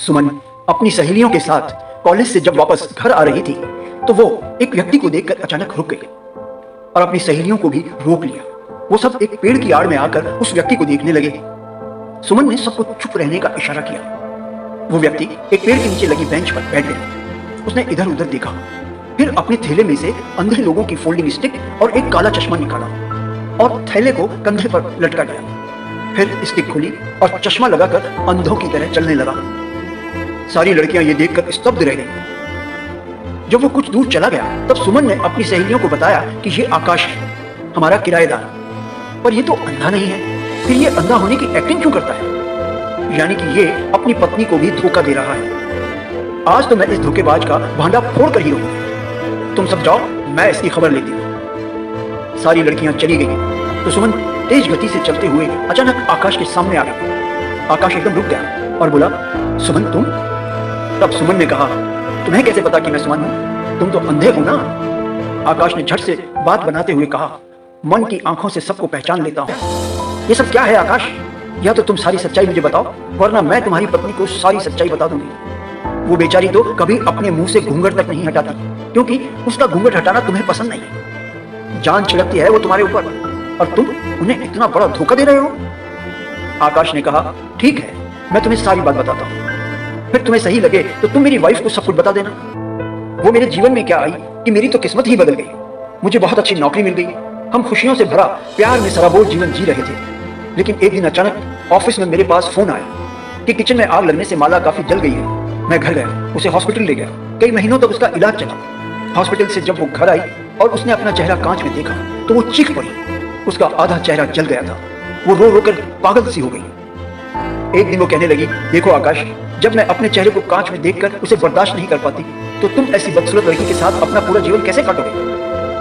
सुमन अपनी सहेलियों के साथ कॉलेज से जब वापस घर आ रही थी तो वो एक व्यक्ति को देखकर अचानक रुक गई और अपनी सहेलियों को भी रोक लिया। वो सब एक पेड़ की आड़ में आकर उस व्यक्ति को देखने लगे। सुमन ने सबको चुप रहने का इशारा किया। वो व्यक्ति एक पेड़ के नीचे लगी बेंच पर बैठ गया। उसने इधर उधर देखा, फिर अपने थैले में से अंधे लोगों की फोल्डिंग स्टिक और एक काला चश्मा निकाला और थैले को कंधे पर लटका दिया। फिर स्टिक खुली और चश्मा लगाकर अंधों की तरह चलने लगा। सारी लड़कियां ये देखकर स्तब्ध रह गईं। जब वो कुछ दूर चला गया तब सुमन ने अपनी सहेलियों को बताया कि ये आकाश है, हमारा किराएदार। पर ये तो अंधा नहीं है, फिर ये अंधा होने की एक्टिंग क्यों करता है? यानी कि ये अपनी पत्नी को भी धोखा दे रहा है। आज तो मैं इस धोखेबाज का भांडा फोड़ कर ही रहूंगा। तुम सब जाओ, मैं इसकी खबर लेती हूँ। सारी लड़कियां चली गई तो सुमन तेज गति से चलते हुए अचानक आकाश के सामने आ गई। आकाश एकदम रुक गया और बोला, सुमन तुम? तब सुमन ने कहा, तुम्हें कैसे पता कि मैं सुमन हूं? तुम तो अंधे हो ना। आकाश ने झट से बात बनाते हुए कहा, मन की आंखों से सबको पहचान लेता हूं। ये सब क्या है आकाश? या तो तुम सारी सच्चाई मुझे बताओ, वरना मैं तुम्हारी पत्नी को सारी सच्चाई बता दूंगी। वो बेचारी तो कभी अपने मुंह से घूंघट तक नहीं हटाती, क्योंकि उसका घूंघट हटाना तुम्हें पसंद नहीं है। जान छिड़कती है वो तुम्हारे ऊपर और तुम उन्हें इतना बड़ा धोखा दे रहे हो। आकाश ने कहा, ठीक है, मैं तुम्हें सारी बात बताता हूँ, फिर तुम्हें सही लगे तो तुम मेरी वाइफ को सब कुछ बता देना। वो मेरे जीवन में क्या आई कि मेरी तो किस्मत ही बदल गई। मुझे बहुत अच्छी नौकरी मिल गई, हम खुशियों से भरा प्यार में सराबोर जीवन जी रहे थे। लेकिन एक दिन अचानक ऑफिस में मेरे पास फोन आया कि किचन में आग लगने से माला काफी जल गई है। मैं घर गया, उसे हॉस्पिटल ले गया। कई महीनों तक उसका इलाज चला। हॉस्पिटल से जब वो घर आई और उसने अपना चेहरा कांच में देखा तो वो चीख पड़ी। उसका आधा चेहरा जल गया था। वो रो रो कर पागल सी हो गई। एक दिन वो कहने लगी, देखो आकाश, जब मैं अपने चेहरे को कांच में देखकर उसे बर्दाश्त नहीं कर पाती तो तुम ऐसी बदसूरत लड़की के साथ अपना पूरा जीवन कैसे काटोगे?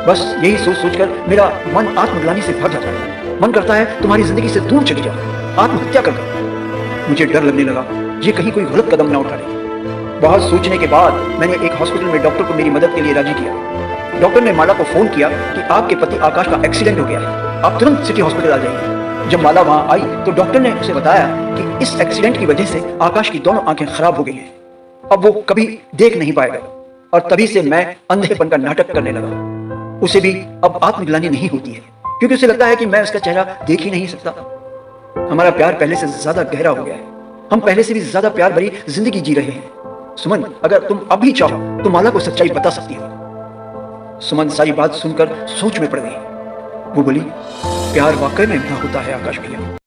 बस यही सोच सोचकर मेरा मन आत्मग्लानि से भर जाता है। मन करता है तुम्हारी जिंदगी से दूर चली जाओ, आत्महत्या कर दो। मुझे डर लगने लगा ये कहीं कोई गलत कदम ना उठा ले। बहुत सोचने के बाद मैंने एक हॉस्पिटल में डॉक्टर को मेरी मदद के लिए राजी किया। डॉक्टर ने माला को फोन किया कि आपके पति आकाश का एक्सीडेंट हो गया है, आप तुरंत सिटी हॉस्पिटल आ जाइए। जब माला वहां आई तो डॉक्टर ने उसे बताया कि इस एक्सीडेंट की वजह से आकाश की दोनों आंखें खराब हो गई हैं। अब वो कभी देख नहीं पाएगा। और तभी से मैं अंधेपन का नाटक करने लगा। उसे भी अब आत्मग्लानि नहीं होती है, क्योंकि उसे लगता है कि मैं उसका चेहरा देख ही नहीं सकता। हमारा प्यार पहले से ज्यादा गहरा हो गया है। हम पहले से भी ज्यादा प्यार भरी जिंदगी जी रहे हैं। सुमन, अगर तुम अभी चाहो तो माला को सच्चाई बता सकती हो। सुमन सारी बात सुनकर सोच में पड़ गई। वो बोली, प्यार वाकई में क्या होता है आकाश भैया?